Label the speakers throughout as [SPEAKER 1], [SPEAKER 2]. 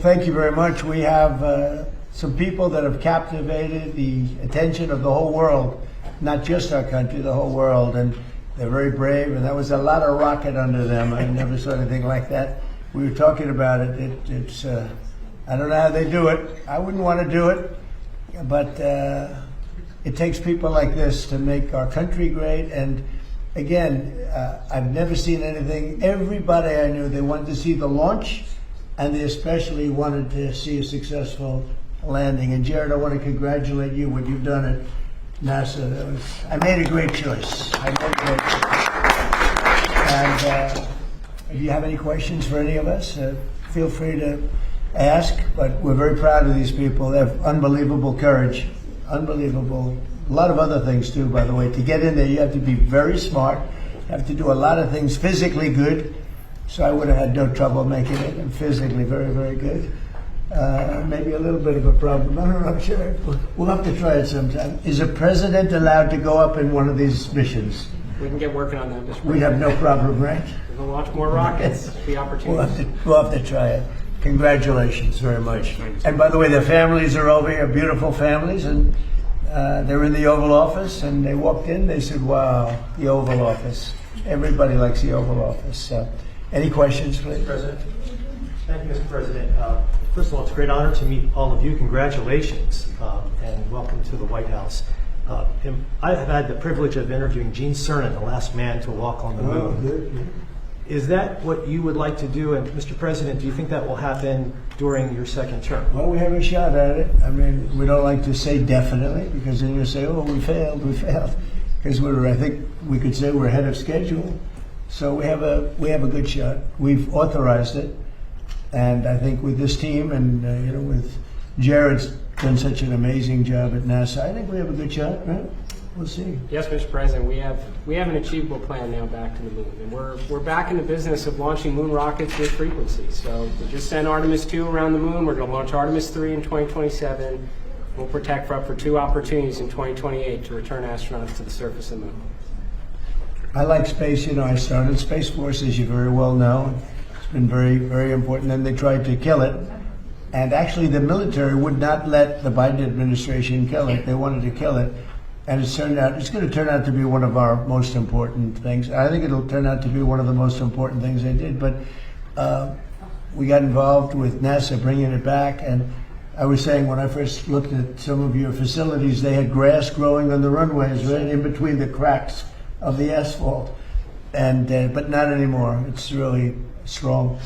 [SPEAKER 1] thank you very much. We have some people that have captivated the attention of the whole world, not just our country, the whole world, and they're very brave, and that was a lot of rocket under them. I never saw anything like that. We were talking about it. It's I don't know how they do it. I wouldn't want to do it, but it takes people like this to make our country great. And again, I've never seen anything. Everybody I knew, they wanted to see the launch, and they especially wanted to see a successful landing. And Jared, I want to congratulate you what you've done at NASA. I made a great choice. And if you have any questions for any of us, feel free to ask. But we're very proud of these people. They have unbelievable courage, unbelievable. A lot of other things too, by the way. To get in there, you have to be very smart. You have to do a lot of things physically good. So I would have had no trouble making it. And physically very, very good. Maybe a little bit of a problem. I don't know. I'm sure we'll have to try it sometime. Is a president allowed to go up in one of these missions?
[SPEAKER 2] We can get working on that, Mr. President.
[SPEAKER 1] We have no problem, right?
[SPEAKER 2] We'll launch more rockets. The opportunities.
[SPEAKER 1] We'll have to try it. Congratulations very much. And by the way, their families are over here, beautiful families, and they're in the Oval Office, and they walked in, they said, wow, the Oval Office. Everybody likes the Oval Office. Any questions, please?
[SPEAKER 3] President. Thank you, Mr. President. First of all, it's a great honor to meet all of you. Congratulations, and welcome to the White House. I have had the privilege of interviewing Gene Cernan, the last man to walk on the moon.
[SPEAKER 1] Oh, good.
[SPEAKER 3] Is that what you would like to do? And Mr. President, do you think that will happen during your second term?
[SPEAKER 1] Well, we have a shot at it. I mean, we don't like to say definitely, because then you say, oh, we failed. Because I think we could say we're ahead of schedule. So we have a good shot. We've authorized it. And I think with this team and, with Jared's done such an amazing job at NASA, I think we have a good shot, right? We'll see.
[SPEAKER 2] Yes, Mr. President, we have an achievable plan now back to the moon, and we're back in the business of launching moon rockets with frequency. So we just sent Artemis 2 around the moon. We're going to launch Artemis 3 in 2027. We'll protect for up for 2 opportunities in 2028 to return astronauts to the surface of the moon.
[SPEAKER 1] I like space. I started Space Force, as you very well know. It's been very, very important. Then they tried to kill it. And actually, the military would not let the Biden administration kill it. They wanted to kill it. And it's going to turn out to be one of our most important things. I think it'll turn out to be one of the most important things they did. But we got involved with NASA bringing it back. And I was saying when I first looked at some of your facilities, they had grass growing on the runways, right in between the cracks of the asphalt. And but not anymore. It's really strong.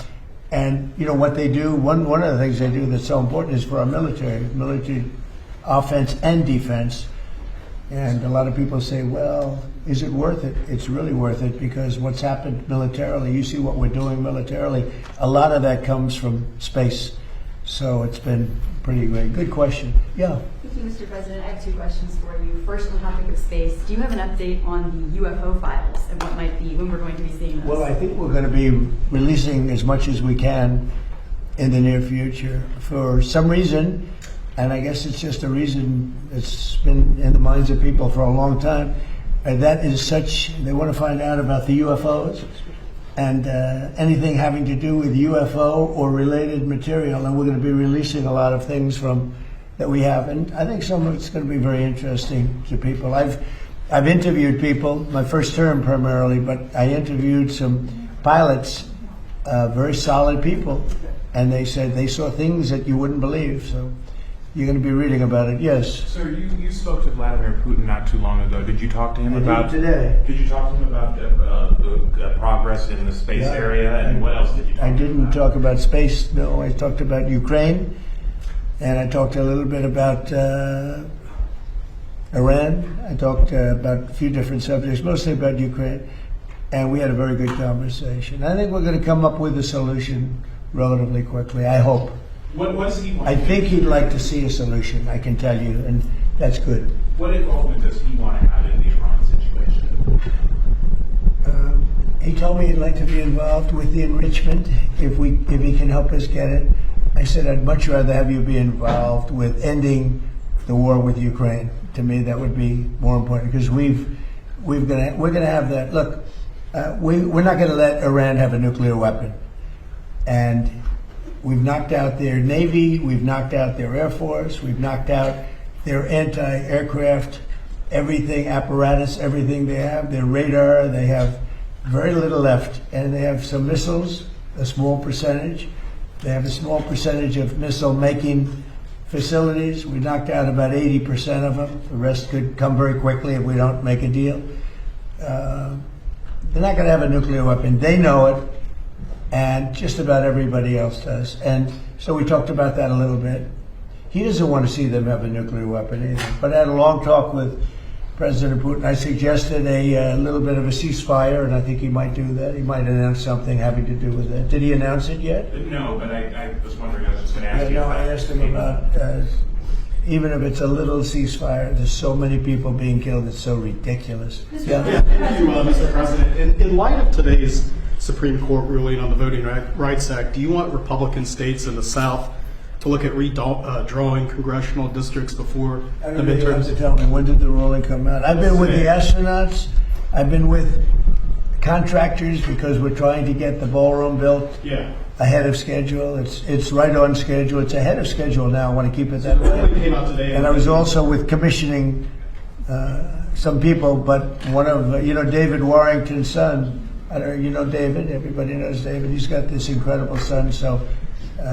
[SPEAKER 1] And what they do, one of the things they do that's so important is for our military offense and defense. And a lot of people say, well, is it worth it? It's really worth it, because what's happened militarily, you see what we're doing militarily, a lot of that comes from space. So it's been pretty great. Good question. Yeah.
[SPEAKER 4] Thank you, Mr. President. I have 2 questions for you. First, on the topic of space, do you have an update on the UFO files and when we're going to be seeing those?
[SPEAKER 1] Well, I think we're going to be releasing as much as we can in the near future. For some reason, and I guess it's just a reason that's been in the minds of people for a long time, and that is they want to find out about the UFOs and anything having to do with UFO or related material. And we're going to be releasing a lot of things that we have. And I think some of it's going to be very interesting to people. I've interviewed people, my first term primarily, but I interviewed some pilots, very solid people, and they said they saw things that you wouldn't believe. So you're going to be reading about it. Yes.
[SPEAKER 5] Sir, you spoke to Vladimir Putin not too long ago. Did you talk to him about
[SPEAKER 1] today?
[SPEAKER 5] Did you talk to him about the progress in the space area, and what else did you talk about?
[SPEAKER 1] I didn't talk about space. No, I talked about Ukraine, and I talked a little bit about Iran. I talked about a few different subjects, mostly about Ukraine, and we had a very good conversation. I think we're going to come up with a solution relatively quickly, I hope.
[SPEAKER 5] What does he want?
[SPEAKER 1] I think he'd like to see a solution, I can tell you, and that's good.
[SPEAKER 5] What involvement does he want to have in the Iran situation?
[SPEAKER 1] He told me he'd like to be involved with the enrichment if he can help us get it. I said I'd much rather have you be involved with ending the war with Ukraine. To me, that would be more important, because we're going to have that. Look, we're not going to let Iran have a nuclear weapon, and We've knocked out their Navy, we've knocked out their Air Force, we've knocked out their anti-aircraft, everything, apparatus, everything they have, their radar, they have very little left. And they have some missiles, a small percentage. They have a small percentage of missile-making facilities. We knocked out about 80% of them. The rest could come very quickly if we don't make a deal. They're not going to have a nuclear weapon. They know it, and just about everybody else does. And so we talked about that a little bit. He doesn't want to see them have a nuclear weapon either. But I had a long talk with President Putin. I suggested a little bit of a ceasefire, and I think he might do that. He might announce something having to do with that. Did he announce it yet?
[SPEAKER 5] No, but I was wondering, I was just going to ask you.
[SPEAKER 1] No, I asked him about, even if it's a little ceasefire, there's so many people being killed, it's so ridiculous.
[SPEAKER 6] Yeah, thank you, Mr. President. In light of today's Supreme Court ruling on the Voting Rights Act, do you want Republican states in the South to look at redrawing congressional districts before the
[SPEAKER 1] You have
[SPEAKER 6] midterms?
[SPEAKER 1] to tell me, when did the ruling come out? I've been with the astronauts, I've been with contractors because we're trying to get the ballroom built
[SPEAKER 6] Yeah.
[SPEAKER 1] ahead of schedule. It's right on schedule. It's ahead of schedule now. I want to keep it that
[SPEAKER 6] The ruling
[SPEAKER 1] way.
[SPEAKER 6] came out today.
[SPEAKER 1] And I was also with commissioning some people, but one of, David Warrington's son, I don't know, you know David, everybody knows David. He's got this incredible son, so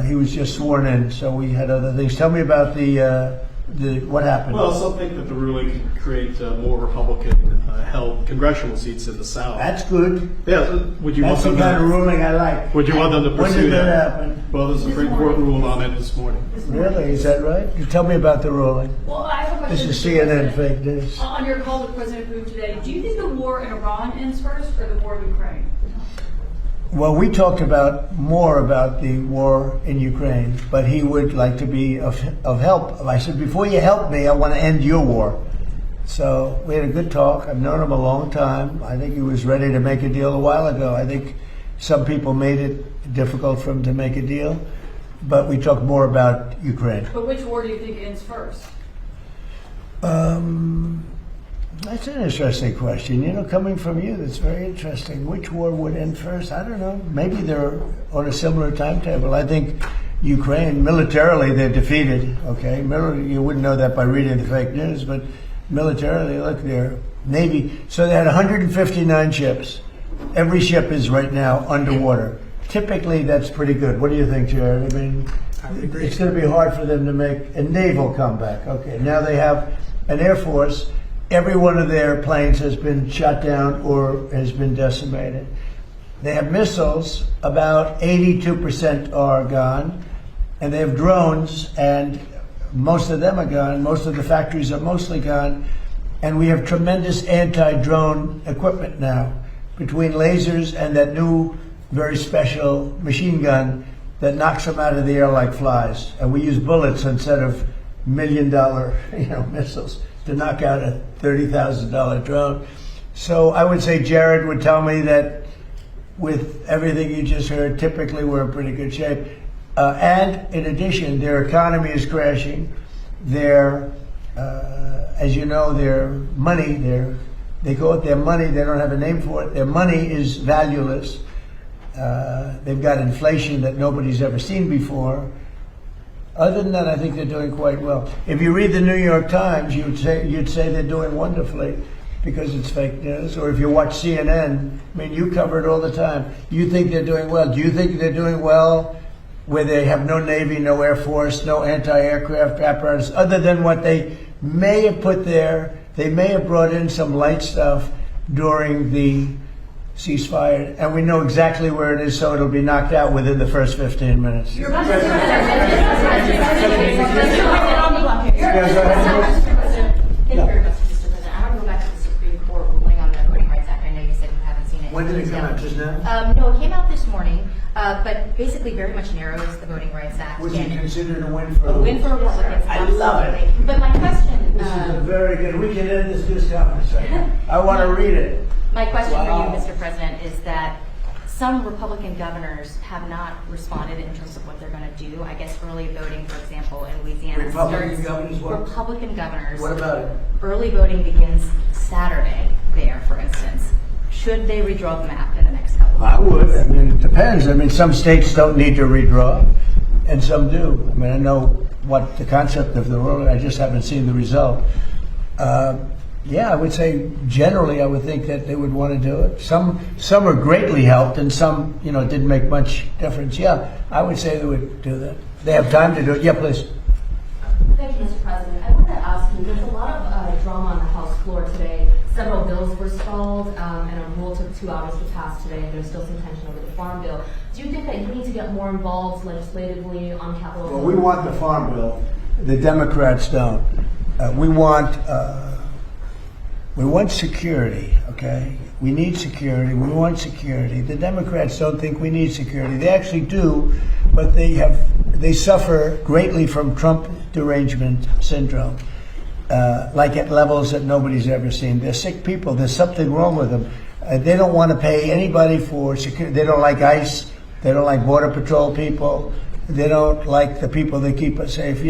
[SPEAKER 1] he was just sworn in, so we had other things. Tell me about the what happened.
[SPEAKER 6] Well, some think that the ruling can create more Republican-held congressional seats in the South.
[SPEAKER 1] That's good.
[SPEAKER 6] Yeah, would you
[SPEAKER 1] That's
[SPEAKER 6] want
[SPEAKER 1] the
[SPEAKER 6] them
[SPEAKER 1] kind of
[SPEAKER 6] to?
[SPEAKER 1] ruling I like.
[SPEAKER 6] Would you want them to
[SPEAKER 1] When
[SPEAKER 6] pursue
[SPEAKER 1] did that
[SPEAKER 6] that?
[SPEAKER 1] happen?
[SPEAKER 6] Well, the Supreme Court ruled on it this morning.
[SPEAKER 1] Really? Is that right? Tell me about the ruling.
[SPEAKER 7] Well, I have a question.
[SPEAKER 1] This is CNN fake news.
[SPEAKER 7] On your call with President Putin today, do you think the war in Iran ends first or the war in Ukraine?
[SPEAKER 1] Well, we talked more about the war in Ukraine, but he would like to be of help. I said, before you help me, I want to end your war. So we had a good talk. I've known him a long time. I think he was ready to make a deal a while ago. I think some people made it difficult for him to make a deal, but we talked more about Ukraine.
[SPEAKER 7] But which war do you think ends first?
[SPEAKER 1] That's an interesting question. Coming from you, that's very interesting. Which war would end first? I don't know. Maybe they're on a similar timetable. I think Ukraine, militarily, they're defeated. Okay, you wouldn't know that by reading the fake news, but militarily, look, their Navy. So they had 159 ships. Every ship is right now underwater. Typically, that's pretty good. What do you think, Jared? I mean, it's going to be hard for them to make a naval comeback. Okay, now they have an Air Force. Every one of their planes has been shot down or has been decimated. They have missiles, about 82% are gone, and they have drones, and most of them are gone. Most of the factories are mostly gone, and we have tremendous anti-drone equipment now, between lasers and that new, very special machine gun that knocks them out of the air like flies. And we use bullets instead of $1 million, missiles to knock out a $30,000 drone. So I would say Jared would tell me that with everything you just heard, typically we're in pretty good shape. And in addition, their economy is crashing. Their, as you know, their money, they call it their money, they don't have a name for it. Their money is valueless. They've got inflation that nobody's ever seen before. Other than that, I think they're doing quite well. If you read the New York Times, you'd say they're doing wonderfully because it's fake news. Or if you watch CNN, I mean, you cover it all the time. You think they're doing well. Do you think they're doing well where they have no Navy, no Air Force, no anti-aircraft apparatus, other than what they may have put there? They may have brought in some light stuff during the ceasefire, and we know exactly where it is, so it'll be knocked out within the first 15 minutes.
[SPEAKER 8] Thank you very much, Mr. President. I want to go back to the Supreme Court ruling on the Voting Rights Act. I know you said you haven't seen it.
[SPEAKER 1] When did it come out, just now?
[SPEAKER 8] No, it came out this morning, but basically very much narrows the Voting Rights Act.
[SPEAKER 1] Was it
[SPEAKER 8] And
[SPEAKER 1] considered a win for
[SPEAKER 8] a win for Republicans?
[SPEAKER 1] I love it.
[SPEAKER 8] absolutely. But my question,
[SPEAKER 1] This is a very good, we can end this news conference. I want to read it.
[SPEAKER 8] my question
[SPEAKER 1] Wow.
[SPEAKER 8] for you, Mr. President, is that some Republican governors have not responded in terms of what they're going to do. I guess early voting, for example, in Louisiana
[SPEAKER 1] Republican governors what?
[SPEAKER 8] Republican governors.
[SPEAKER 1] What about it?
[SPEAKER 8] Early voting begins Saturday there, for instance. Should they redraw the map in the next couple of
[SPEAKER 1] I
[SPEAKER 8] weeks?
[SPEAKER 1] would. I mean, it depends. I mean, some states don't need to redraw. and some do. I mean, I know what the concept of the role. I just haven't seen the result. Yeah, I would say generally, I would think that they would want to do it. Some are greatly helped, and some, it didn't make much difference. Yeah, I would say they would do that. They have time to do it. Yeah, please.
[SPEAKER 9] Thank you, Mr. President. I want to ask you, there's a lot of drama on the House floor today. Several bills were stalled, and a rule took 2 hours to pass today, and there's still some tension over the farm bill. Do you think that you need to get more involved legislatively on Capitol Hill?
[SPEAKER 1] Well, we want the farm bill. The Democrats don't. We want security, okay? We need security. We want security. The Democrats don't think we need security. They actually do, but they suffer greatly from Trump derangement syndrome, like at levels that nobody's ever seen. They're sick people. There's something wrong with them. They don't want to pay anybody for security. They don't like ICE. They don't like Border Patrol people. They don't like the people that keep us safe.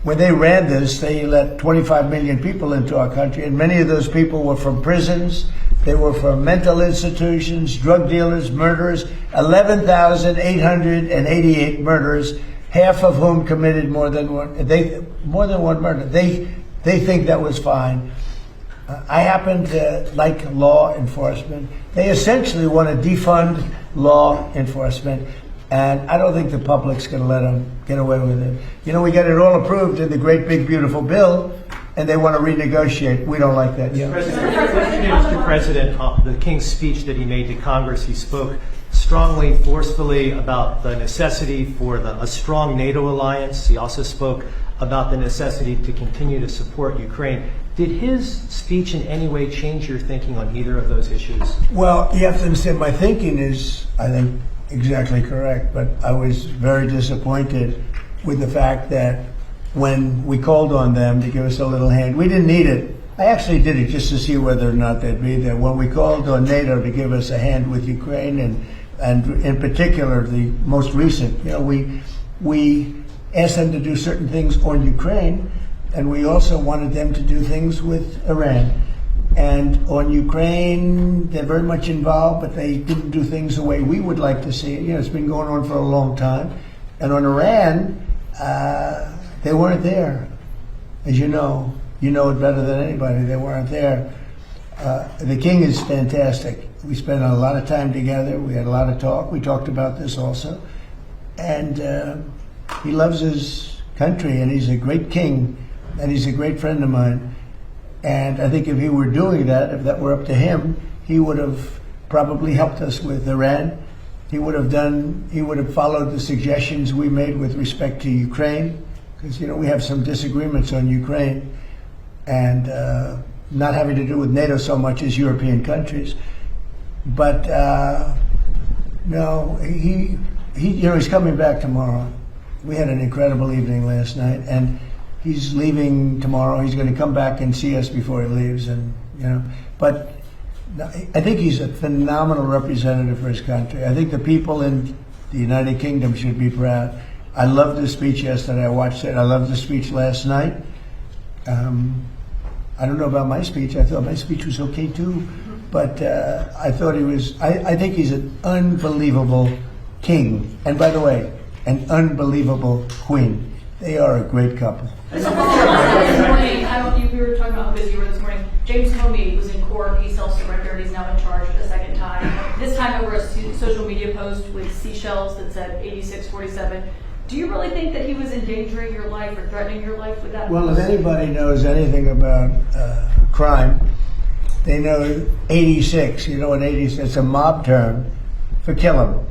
[SPEAKER 1] When they ran this, they let 25 million people into our country, and many of those people were from prisons. They were from mental institutions, drug dealers, murderers, 11,888 murders, half of whom committed more than one murder. They think that was fine. I happen to like law enforcement. They essentially want to defund law enforcement. And I don't think the public's going to let them get away with it. We got it all approved in the great big beautiful bill, and they want to renegotiate. We don't like that. Yeah.
[SPEAKER 3] Mr. President, the King's speech that he made to Congress, he spoke strongly, forcefully about the necessity for a strong NATO alliance. He also spoke about the necessity to continue to support Ukraine. Did his speech in any way change your thinking on either of those issues?
[SPEAKER 1] Well, you have to understand, my thinking is, I think, exactly correct, but I was very disappointed with the fact that when we called on them to give us a little hand, we didn't need it. I actually did it just to see whether or not they'd be there. When we called on NATO to give us a hand with Ukraine, and in particular the most recent, we asked them to do certain things on Ukraine, and we also wanted them to do things with Iran. And on Ukraine, they're very much involved, but they didn't do things the way we would like to see it. It's been going on for a long time. And on Iran, they weren't there. As you know it better than anybody. They weren't there. The king is fantastic. We spent a lot of time together. We had a lot of talk. We talked about this also. And he loves his country, and he's a great king, and he's a great friend of mine. And I think if he were doing that, if that were up to him, he would have probably helped us with Iran. He would have followed the suggestions we made with respect to Ukraine, because we have some disagreements on Ukraine, and not having to do with NATO so much as European countries. But no, he's coming back tomorrow. We had an incredible evening last night, and he's leaving tomorrow. He's going to come back and see us before he leaves, but I think he's a phenomenal representative for his country. I think the people in the United Kingdom should be proud. I loved the speech yesterday. I watched it. I loved the speech last night. I don't know about my speech. I thought my speech was okay too, but I thought he was. I think he's an unbelievable king, and by the way, an unbelievable queen. They are a great couple.
[SPEAKER 7] This morning, I don't know if you were talking about how busy you were this morning. James Comey was in court. He self-surrendered. He's now in charge a second time. This time over a social media post with seashells that said 8647. Do you really think that he was endangering your life or threatening your life with that?
[SPEAKER 1] Well, if anybody knows anything about crime, they know 86. You know what 86? It's a mob term for kill 'em.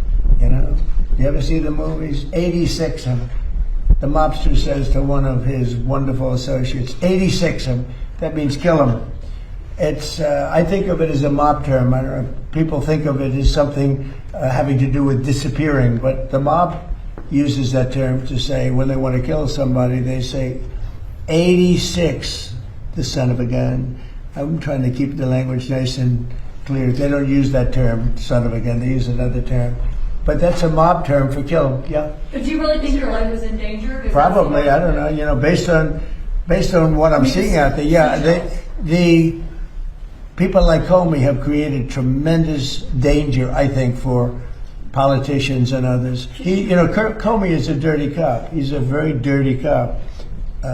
[SPEAKER 1] You ever see the movies? 86 'em. The mobster says to one of his wonderful associates, 86 'em. That means kill 'em. It's. I think of it as a mob term. I don't know. People think of it as something having to do with disappearing, but the mob uses that term to say when they want to kill somebody, they say 86, the son of a gun. I'm trying to keep the language nice and clear. They don't use that term, son of a gun. They use another term. But that's a mob term for kill 'em. Yeah.
[SPEAKER 7] But do you really think your life was in danger?
[SPEAKER 1] Probably. I don't know. Based on what I'm seeing out there, yeah. The people like Comey have created tremendous danger, I think, for politicians and others. Comey is a dirty cop. He's a very dirty cop.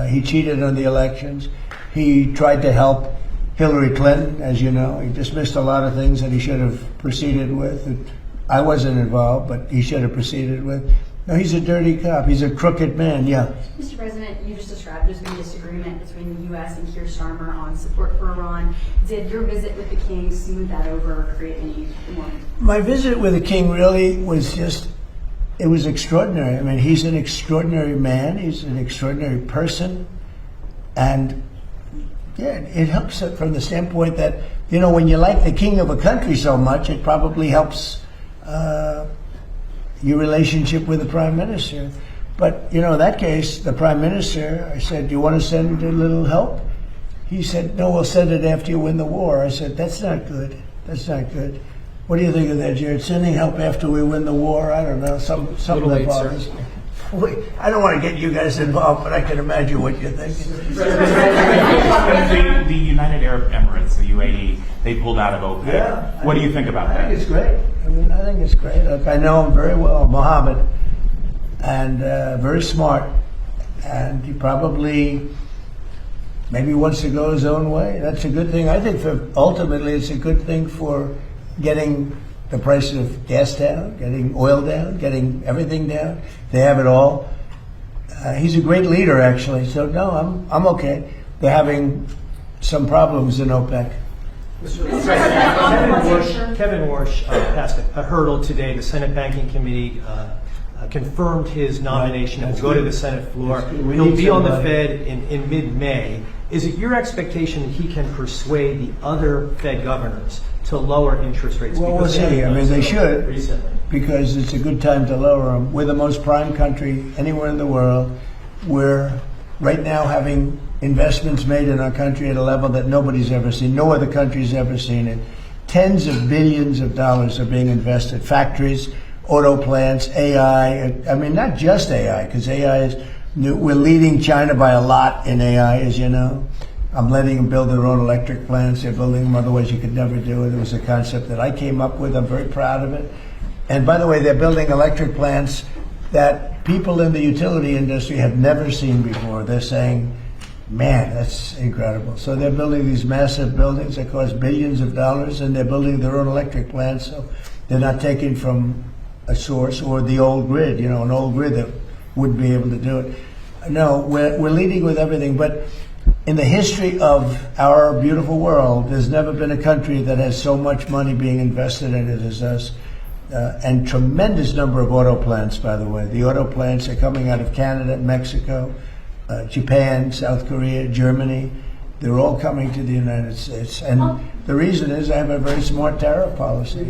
[SPEAKER 1] He cheated on the elections. He tried to help Hillary Clinton, as you know. He dismissed a lot of things that he should have proceeded with. I wasn't involved, but he should have proceeded with. No, he's a dirty cop. He's a crooked man, yeah.
[SPEAKER 4] Mr. President, you just described there's been disagreement between the U.S. and Keir Starmer on support for Iran. Did your visit with the king smooth that over or create any more?
[SPEAKER 1] My visit with the king really was it was extraordinary. I mean, he's an extraordinary man. He's an extraordinary person. And yeah, it helps from the standpoint that, when you like the king of a country so much, it probably helps your relationship with the prime minister. But, in that case, the prime minister, I said, do you want to send a little help? He said, no, we'll send it after you win the war. I said, that's not good. That's not good. What do you think of that, Jared? Sending help after we win the war? I don't know. Something that bothers me. I don't want to get you guys involved, but I can imagine what you're thinking.
[SPEAKER 5] The United Arab Emirates, the UAE, they pulled out of OPEC.
[SPEAKER 1] Yeah,
[SPEAKER 5] what do you think about
[SPEAKER 1] I
[SPEAKER 5] that?
[SPEAKER 1] think it's great. I think it's great. Look, I know him very well, Mohammed, and very smart. And he probably maybe wants to go his own way. That's a good thing. I think ultimately it's a good thing for getting the price of gas down, getting oil down, getting everything down. They have it all. He's a great leader, actually. So no, I'm okay. They're having some problems in OPEC.
[SPEAKER 3] Kevin Warsh passed a hurdle today. The Senate Banking Committee confirmed his nomination and will go to the Senate floor. He'll be on the Fed in mid-May. Is it your expectation that he can persuade the other Fed governors to lower interest rates?
[SPEAKER 1] Well, we'll see. They should,
[SPEAKER 3] recently,
[SPEAKER 1] because it's a good time to lower them. We're the most prime country anywhere in the world. We're right now having investments made in our country at a level that nobody's ever seen. No other country's ever seen it. Tens of billions of dollars are being invested. Factories, auto plants, AI. Not just AI, because AI is new. We're leading China by a lot in AI, as you know. I'm letting them build their own electric plants. They're building them, otherwise you could never do it. It was a concept that I came up with. I'm very proud of it. And by the way, they're building electric plants that people in the utility industry have never seen before. They're saying, man, that's incredible. So they're building these massive buildings that cost billions of dollars, and they're building their own electric plants. So they're not taking from a source or the old grid, an old grid that wouldn't be able to do it. No, we're leading with everything. But in the history of our beautiful world, there's never been a country that has so much money being invested in it as us. And tremendous number of auto plants, by the way. The auto plants are coming out of Canada, Mexico, Japan, South Korea, Germany. They're all coming to the United States. And the reason is I have a very smart tariff policy.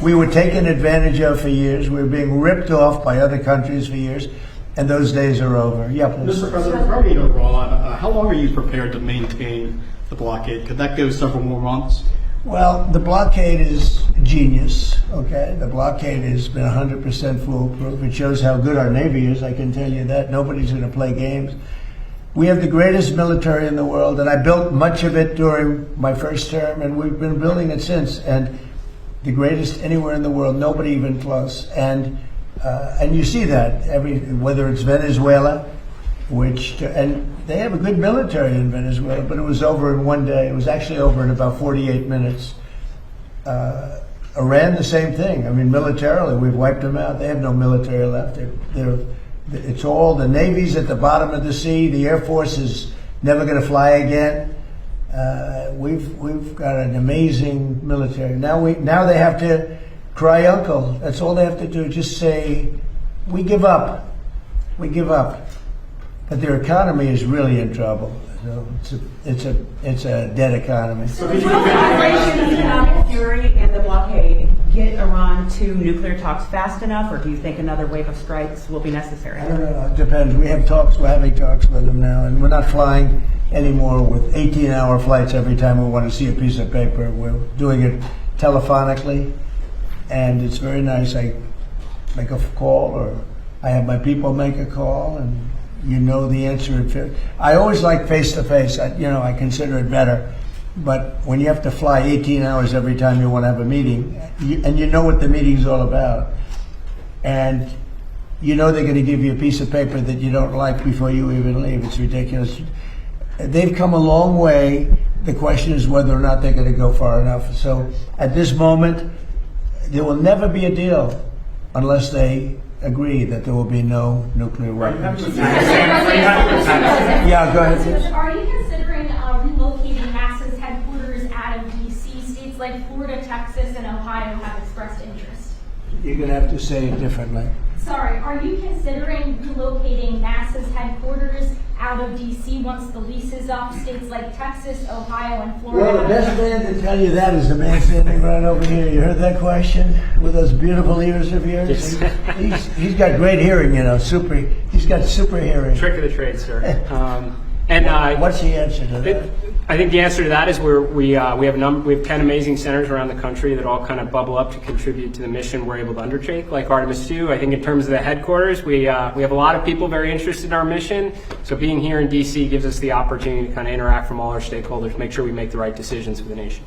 [SPEAKER 1] We were taken advantage of for years. We were being ripped off by other countries for years. And those days are over. Yeah, please.
[SPEAKER 6] Mr. President, regarding Iran, how long are you prepared to maintain the blockade? Could that go several more months?
[SPEAKER 1] Well, the blockade is genius, okay? The blockade has been 100% foolproof. It shows how good our Navy is, I can tell you that. Nobody's going to play games. We have the greatest military in the world, and I built much of it during my first term, and we've been building it since. And the greatest anywhere in the world, nobody even close. And you see that, whether it's Venezuela, and they have a good military in Venezuela, but it was over in one day. It was actually over in about 48 minutes. Iran, the same thing. Militarily, we've wiped them out. They have no military left. It's all the Navy's at the bottom of the sea. The Air Force is never going to fly again. We've got an amazing military. Now they have to cry uncle. That's all they have to do. Just say, we give up. We give up. But their economy is really in trouble. So it's a dead economy.
[SPEAKER 10] So will the Operation Fury and the blockade get Iran to nuclear talks fast enough, or do you think another wave of strikes will be necessary?
[SPEAKER 1] I don't know. It depends. We have talks. We're having talks with them now, and we're not flying anymore with 18-hour flights every time we want to see a piece of paper. We're doing it telephonically, and it's very nice. I make a call, or I have my people make a call, and the answer. I always like face-to-face. I consider it better. But when you have to fly 18 hours every time you want to have a meeting, and you know what the meeting's all about, and you know they're going to give you a piece of paper that you don't like before you even leave, it's ridiculous. They've come a long way. The question is whether or not they're going to go far enough. So at this moment, there will never be a deal unless they agree that there will be no nuclear weapons. Yeah, go ahead.
[SPEAKER 11] Are you considering relocating NASA's headquarters out of D.C.? States like Florida, Texas, and Ohio have expressed interest.
[SPEAKER 1] You're going to have to say it differently.
[SPEAKER 11] Sorry, are you considering relocating NASA's headquarters out of D.C. once the lease is up? States like Texas, Ohio, and Florida.
[SPEAKER 1] Well, the best man to tell you that is the man standing right over here. You heard that question with those beautiful ears of yours? He's got great hearing, you know. He's got super hearing.
[SPEAKER 2] Trick of the trade, sir.
[SPEAKER 1] What's the answer to that?
[SPEAKER 2] I think the answer to that is we have 10 amazing centers around the country that all kind of bubble up to contribute to the mission we're able to undertake, like Artemis 2. I think in terms of the headquarters, we have a lot of people very interested in our mission. So being here in DC gives us the opportunity to kind of interact from all our stakeholders, make sure we make the right decisions for the nation.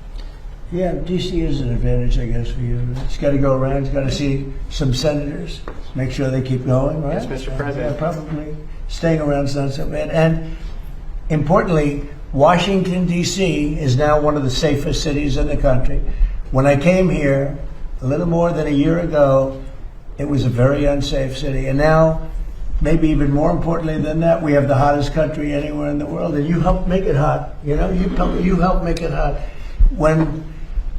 [SPEAKER 1] Yeah, DC is an advantage, I guess, for you. It's got to go around. It's got to see some senators, make sure they keep going, right?
[SPEAKER 2] Yes, Mr. President.
[SPEAKER 1] Probably staying around is not so bad. And importantly, Washington, D.C. is now one of the safest cities in the country. When I came here a little more than a year ago, it was a very unsafe city. And now, maybe even more importantly than that, we have the hottest country anywhere in the world. And you helped make it hot. You know, you helped make it hot. When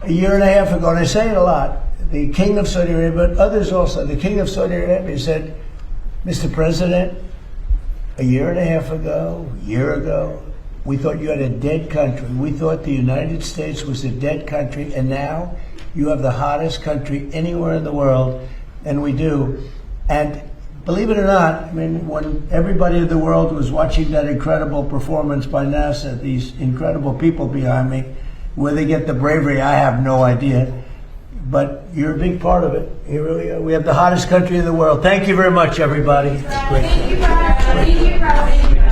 [SPEAKER 1] a year and a half ago, and I say it a lot, the King of Saudi Arabia, but others also, the King of Saudi Arabia said, Mr. President, a year and a half ago, we thought you had a dead country. We thought the United States was a dead country, and now you have the hottest country anywhere in the world, and we do. And believe it or not, I mean, when everybody in the world was watching that incredible performance by NASA, these incredible people behind me, where they get the bravery, I have no idea. But you're a big part of it. You really are. We have the hottest country in the world. Thank you very much, everybody.
[SPEAKER 11] Thank you, President.